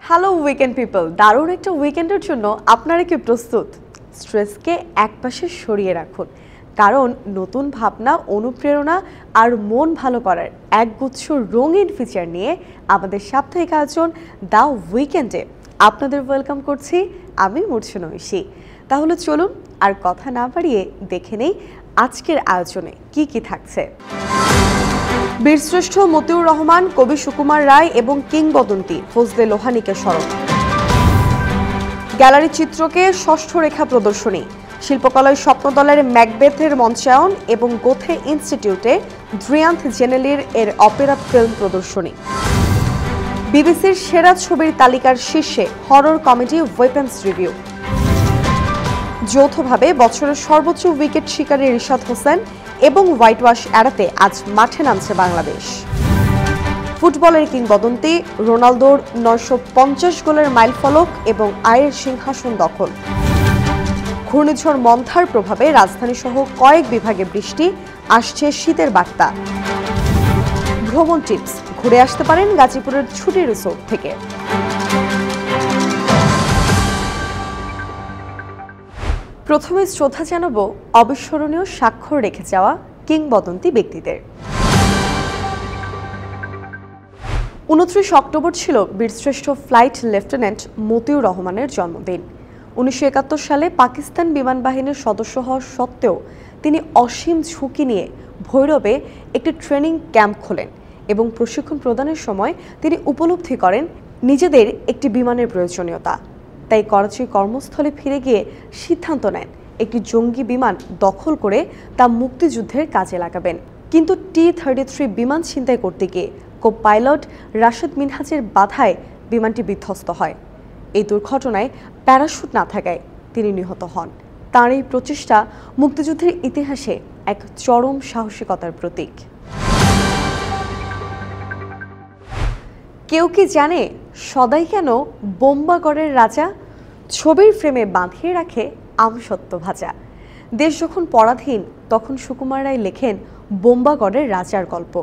Hello weekend people, দারুণ একটা উইকেন্ডের জন্য আপনারা কি প্রস্তুত? স্ট্রেসকে একপাশে সরিয়ে রাখুন, কারণ নতুন ভাবনা, অনুপ্রেরণা আর মন ভালো করার একগুচ্ছ রঙিন ফিচার নিয়ে আমাদের সাপ্তাহিক আয়োজন দ্য উইকেন্ডে আপনাদের ওয়েলকাম করছি আমি মূর্ছনা ঐশী। তাহলে চলুন আর কথা না বাড়িয়ে দেখে নেই আজকের আয়োজনে কি কি থাকছে। বীরশ্রেষ্ঠ মতিউর রহমান, কবি সুকুমার রায় এবং কিংবদন্তি ফজলে লোহানীকে স্মরণ। গ্যালারি চিত্রকে ষষ্ঠ রেখা প্রদর্শনী, শিল্পকলায় স্বপ্নদলের ম্যাকবেথের মঞ্চায়ন এবং গোথে ইনস্টিটিউটে ড্রিয়ান্থ জেনেলির এর অপেরা ফিল্ম প্রদর্শনী। বিবিসির সেরা ছবির তালিকার শীর্ষে হরর কমেডি ওয়েপন্স রিভিউ। যৌথভাবে বছরের সর্বোচ্চ উইকেট শিকারী রিশাদ হোসেন এবং হোয়াইট ওয়াশ এড়াতে আজ মাঠে নামছে বাংলাদেশ। ফুটবলের কিংবদন্তি রোনালদোর 950 গোলের মাইলফলক এবং আয়ের সিংহাসন দখল। ঘূর্ণিঝড় মন্থার প্রভাবে রাজধানীসহ কয়েক বিভাগে বৃষ্টি, আসছে শীতের বার্তা। ভ্রমণ টিপস, ঘুরে আসতে পারেন গাজীপুরের ছুটি রিসোর্ট থেকে। প্রথমে শ্রদ্ধা জানাবো অবিস্মরণীয় স্বাক্ষর রেখে যাওয়া কিংবদন্তি ব্যক্তিদের। 29 অক্টোবর ছিল বীরশ্রেষ্ঠ ফ্লাইট লেফটেন্যান্ট মতিউর রহমানের জন্মদিন। 1971 সালে পাকিস্তান বিমান বাহিনীর সদস্য হওয়া সত্ত্বেও তিনি অসীম ঝুঁকি নিয়ে ভৈরবে একটি ট্রেনিং ক্যাম্প খোলেন এবং প্রশিক্ষণ প্রদানের সময় তিনি উপলব্ধি করেন নিজেদের একটি বিমানের প্রয়োজনীয়তা। তাই করাচির কর্মস্থলে ফিরে গিয়ে সিদ্ধান্ত নেন একটি জঙ্গি বিমান দখল করে তা মুক্তিযুদ্ধের কাজে লাগাবেন। কিন্তু T-33 বিমান ছিনতাই করতে গিয়ে কো পাইলট রাশেদ মিনহাজের বাধায় বিমানটি বিধ্বস্ত হয়। এই দুর্ঘটনায় প্যারাশুট না থাকায় তিনি নিহত হন। তাঁর এই প্রচেষ্টা মুক্তিযুদ্ধের ইতিহাসে এক চরম সাহসিকতার প্রতীক। কেউ কি জানে সদাই কেন বোম্বাগড়ের রাজা? ছবির ফ্রেমে বাঁধিয়ে রাখে আমসত্ত্ব ভাজা। দেশ যখন পরাধীন তখন সুকুমার রায় লেখেন বোম্বাগড়ের রাজার গল্প,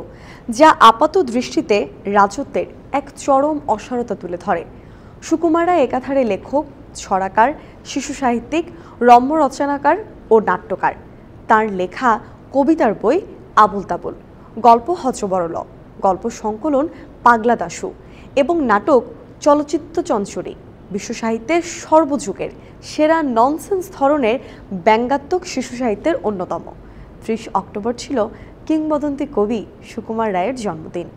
যা আপাত দৃষ্টিতে রাজত্বের এক চরম অসারতা তুলে ধরে। সুকুমার রায় একাধারে লেখক, ছড়াকার, শিশু সাহিত্যিক, রম্য রচনাকার ও নাট্যকার। তার লেখা কবিতার বই আবুল তাবুল, গল্প হযবরল, গল্প সংকলন পাগলা দাশু এবং নাটক চলচ্চিত্র চঞ্চরী বিশ্ব সাহিত্যের সর্বযুগের সেরা ননসেন্স ধরনের ব্যঙ্গাত্মক শিশু সাহিত্যের অন্যতম। 30 অক্টোবর ছিল কিংবদন্তি কবি সুকুমার রায়ের জন্মদিন।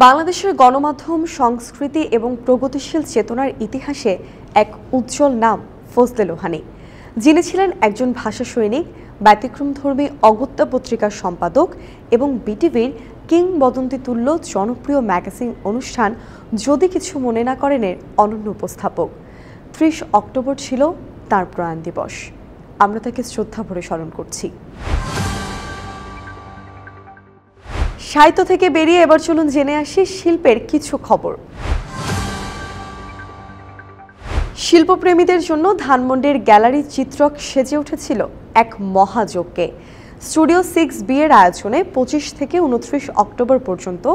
বাংলাদেশের গণমাধ্যম, সংস্কৃতি এবং প্রগতিশীল চেতনার ইতিহাসে এক উজ্জ্বল নাম ফজলে লোহানী, যিনি ছিলেন একজন ভাষা সৈনিক, ব্যতিক্রমধর্মী অগত্যা পত্রিকার সম্পাদক এবং বিটিভির কিংবদন্তি তুল্য জনপ্রিয় ম্যাগাজিন অনুষ্ঠান যদি কিছু মনে না করেনের অনন্য উপস্থাপক। 30 অক্টোবর ছিল তার প্রয়াণ দিবস। আমরা তাকে শ্রদ্ধা ভরে স্মরণ করছি। সাহিত্য থেকে বেরিয়ে এবার চলুন জেনে আসি শিল্পের কিছু খবর। শিল্পপ্রেমীদের জন্য ধানমন্ডির গ্যালারি চিত্রক সেজে উঠেছিল এক মহাযজ্ঞে। স্টুডিও 6B এর আয়োজনে 25 থেকে 29 অক্টোবর পর্যন্ত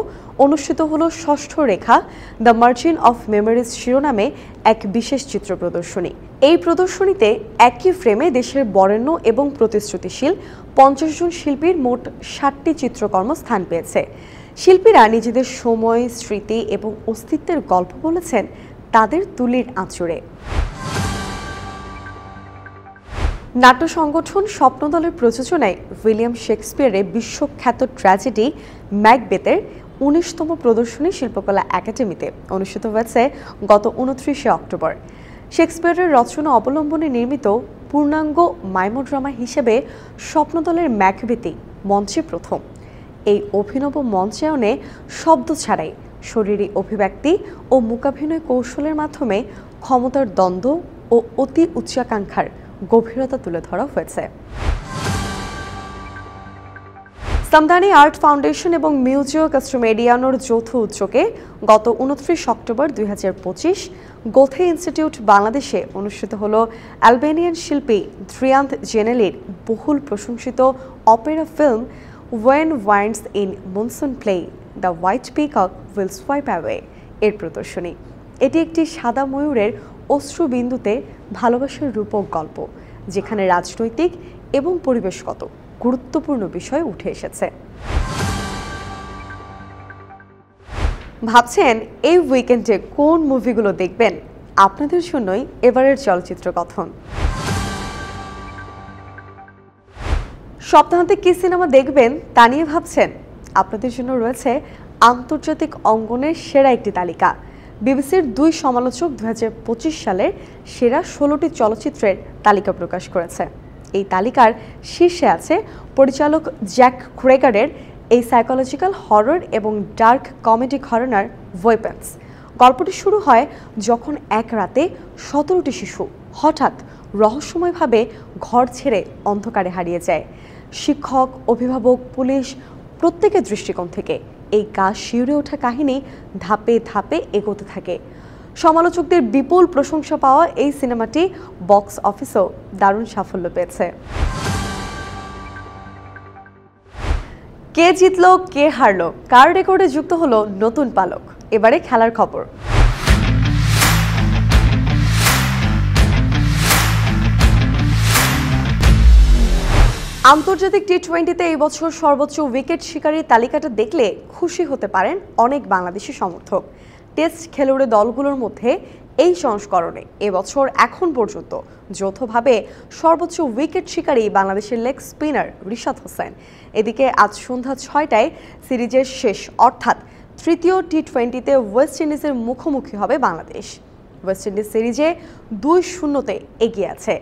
অনুষ্ঠিত হলো ষষ্ঠ রেখা দ্য মার্জিন অফ মেমোরিজ শিরোনামে এক বিশেষ চিত্র প্রদর্শনী। এই প্রদর্শনীতে একই ফ্রেমে দেশের বরেণ্য এবং প্রতিশ্রুতিশীল 50 জন শিল্পীর মোট 60টি চিত্রকর্ম স্থান পেয়েছে। শিল্পীরা নিজেদের সময়, স্মৃতি এবং অস্তিত্বের গল্প বলেছেন তাদের তুলির আঁচড়ে। নাট্য সংগঠন স্বপ্নদলের প্রযোজনায় উইলিয়াম শেক্সপিয়ারের বিশ্বখ্যাত ট্র্যাজেডি ম্যাকবেথের 19তম প্রদর্শনী শিল্পকলা একাডেমিতে অনুষ্ঠিত হয়েছে গত 29 অক্টোবর। শেক্সপিয়ারের রচনা অবলম্বনে নির্মিত পূর্ণাঙ্গ মাইমোড্রামা হিসেবে স্বপ্নদলের ম্যাকবেথই মঞ্চে প্রথম। এই অভিনব মঞ্চায়নে শব্দ ছাড়াই শরীরী অভিব্যক্তি ও মূকাভিনয় কৌশলের মাধ্যমে ক্ষমতার দ্বন্দ্ব ও অতি উচ্চাকাঙ্ক্ষার গভীরতা তুলে ধরা হয়েছে। সামদানি আর্ট ফাউন্ডেশন এবং মিউজিও কাস্ট্রোমেডিয়ানোর যৌথ উদ্যোগে গত 29 অক্টোবর 2025 গোথে ইনস্টিটিউট বাংলাদেশে অনুষ্ঠিত হলো আলবেনিয়ান শিল্পী ড্রিয়ান্থ জেনেলির বহুল প্রশংসিত opera film when winds in monsoon play the white peacock will swipe away এর প্রদর্শনী। এটি একটি সাদা ময়ূরের অশ্রুবিন্দুতে ভালোবাসার রূপক গল্প, যেখানে রাজনৈতিক এবং পরিবেশগত গুরুত্বপূর্ণ বিষয় উঠে এসেছে। ভাবছেন এই উইকেন্ডে কোন মুভিগুলো দেখবেন? আপনাদের জন্যই এবারের চলচ্চিত্র কথন। সপ্তাহান্তে কি সিনেমা দেখবেন তা নিয়ে ভাবছেন? আপনাদের জন্য রয়েছে আন্তর্জাতিক অঙ্গনের সেরা একটি তালিকা। বিবিসির 2 সমালোচক 2025 সালের সেরা 16টি চলচ্চিত্রের তালিকা প্রকাশ করেছে। এই তালিকার শীর্ষে আছে পরিচালক জ্যাক ক্রেগারের এই সাইকোলজিক্যাল হরর এবং ডার্ক কমেডি ঘরানার ওয়েপন্স। গল্পটি শুরু হয় যখন এক রাতে 17টি শিশু হঠাৎ রহস্যময়ভাবে ঘর ছেড়ে অন্ধকারে হারিয়ে যায়। শিক্ষক, অভিভাবক, পুলিশ প্রত্যেকের দৃষ্টিকোণ থেকে এই গা শিউরে ওঠা কাহিনী ধাপে ধাপে এগোতে থাকে। সমালোচকদের বিপুল প্রশংসা পাওয়া এই সিনেমাটি বক্স অফিসেও দারুণ সাফল্য পেয়েছে। কে জিতলো, কে হারলো, কার রেকর্ডে যুক্ত হলো নতুন পালক? এবারে খেলার খবর। আন্তর্জাতিক টি-20তে এই বছর সর্বোচ্চ উইকেট শিকারীর তালিকাটা দেখলে খুশি হতে পারেন অনেক বাংলাদেশি সমর্থক। টেস্ট খেলুড়ে দলগুলোর মধ্যে এই সংস্করণে এবছর এখন পর্যন্ত যৌথভাবে সর্বোচ্চ উইকেট শিকারী বাংলাদেশের লেগ স্পিনার রিশাদ হোসেন। এদিকে আজ সন্ধ্যা 6টায় সিরিজের শেষ অর্থাৎ তৃতীয় টি-20তে ওয়েস্ট ইন্ডিজের মুখোমুখি হবে বাংলাদেশ। ওয়েস্ট ইন্ডিজ সিরিজে 2-0-তে এগিয়ে আছে।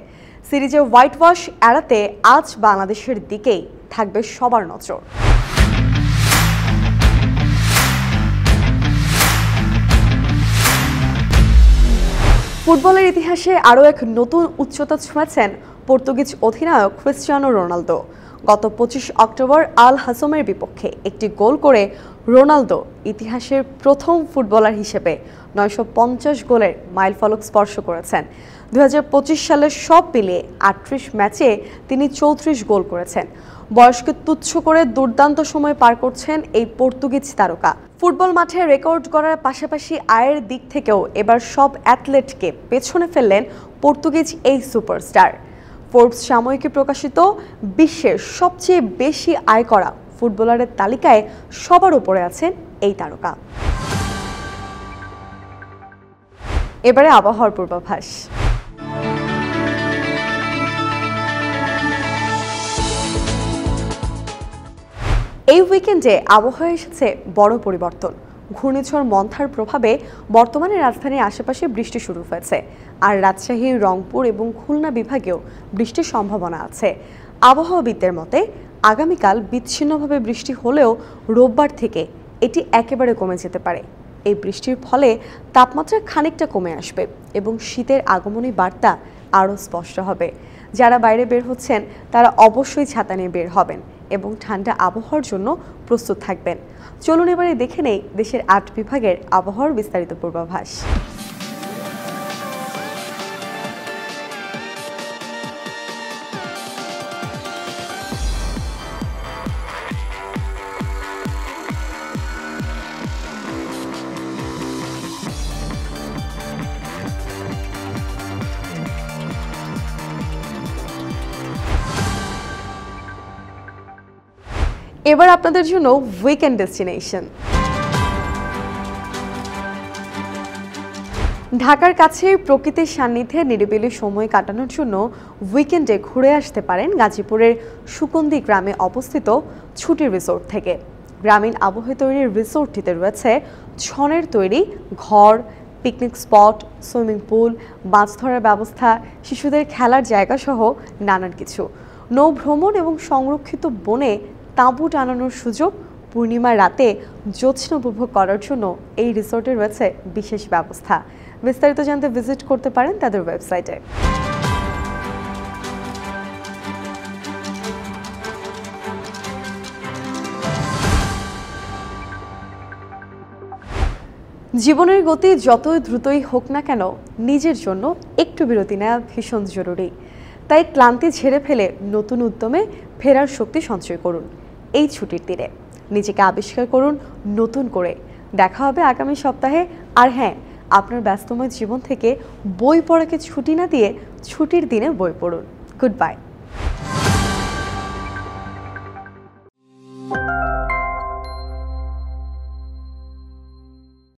সিরিজে হোয়াইট ওয়াশ এড়াতে আজ বাংলাদেশের দিকেই থাকবে সবার নজর। ফুটবলের ইতিহাসে আরও এক নতুন উচ্চতা ছুঁয়েছেন পর্তুগিজ অধিনায়ক ক্রিস্টিয়ানো রোনালদো। গত 25 অক্টোবর আল হাসমের বিপক্ষে একটি গোল করে রোনালদো ইতিহাসের প্রথম ফুটবলার হিসেবে 950 গোলের মাইলফলক স্পর্শ করেছেন। 2025 সালের সব মিলিয়ে 38 ম্যাচে তিনি 34 গোল করেছেন। বয়সকে তুচ্ছ করে দুর্দান্ত সময় পার করছেন এই পর্তুগিজ তারকা। ফুটবল মাঠে রেকর্ড করার পাশাপাশি আয়ের দিক থেকেও এবার সব অ্যাথলেটকে পেছনে ফেললেন পর্তুগিজ এই সুপারস্টার। ফোর্বস সাময়িকী প্রকাশিত বিশ্বের সবচেয়ে বেশি আয় করা ফুটবলারের তালিকায় সবার উপরে আছেন এই তারকা। এবারে আবহাওয়ার পূর্বাভাস। এই উইকেন্ডে আবহাওয়া এসেছে বড় পরিবর্তন। ঘূর্ণিঝড় মন্থার প্রভাবে বর্তমানে রাজধানীর আশেপাশে বৃষ্টি শুরু হয়েছে, আর রাজশাহী, রংপুর এবং খুলনা বিভাগেও বৃষ্টির সম্ভাবনা আছে। আবহাওয়াবিদদের মতে আগামীকাল বিচ্ছিন্নভাবে বৃষ্টি হলেও রোববার থেকে এটি একেবারে কমে যেতে পারে। এই বৃষ্টির ফলে তাপমাত্রা খানিকটা কমে আসবে এবং শীতের আগমনী বার্তা আরও স্পষ্ট হবে। যারা বাইরে বের হচ্ছেন তারা অবশ্যই ছাতা নিয়ে বের হবেন এবং ঠান্ডা আবহাওয়ার জন্য প্রস্তুত থাকবেন। চলুন এবারে দেখে নেই দেশের 8 বিভাগের আবহাওয়ার বিস্তারিত পূর্বাভাস। এবার আপনাদের জন্য উইকেন্ড ডেস্টিনেশন। ঢাকার কাছে প্রকৃতির সান্নিধ্যে নিরিবিলি সময় কাটানোর জন্য উইকেন্ডে ঘুরে আসতে পারেন গাজীপুরের সুকন্দি গ্রামে অবস্থিত ছুটি রিসোর্ট থেকে। গ্রামীণ আবহে তৈরি রিসোর্টটিতে রয়েছে ছনের তৈরি ঘর, পিকনিক স্পট, সুইমিং পুল, মাছ ধরার ব্যবস্থা, শিশুদের খেলার জায়গা সহ নানান কিছু। নৌ ভ্রমণ এবং সংরক্ষিত বনে তাঁবু টানানোর সুযোগ, পূর্ণিমার রাতে জ্যোৎস্না উপভোগ করার জন্য এই রিসোর্টে রয়েছে বিশেষ ব্যবস্থা। বিস্তারিত জানতে ভিজিট করতে পারেন তাদের ওয়েবসাইটে। জীবনের গতি যতই দ্রুতই হোক না কেন, নিজের জন্য একটু বিরতি নেওয়া ভীষণ জরুরি। তাই ক্লান্তি ঝেড়ে ফেলে নতুন উদ্যমে ফেরার শক্তি সঞ্চয় করুন এই ছুটির দিনে। নিজেকে আবিষ্কার করুন নতুন করে। দেখা হবে আগামী সপ্তাহে। আর হ্যাঁ, আপনার ব্যস্তময় জীবন থেকে বই পড়াকে ছুটি না দিয়ে ছুটির দিনে বই পড়ুন। Good bye.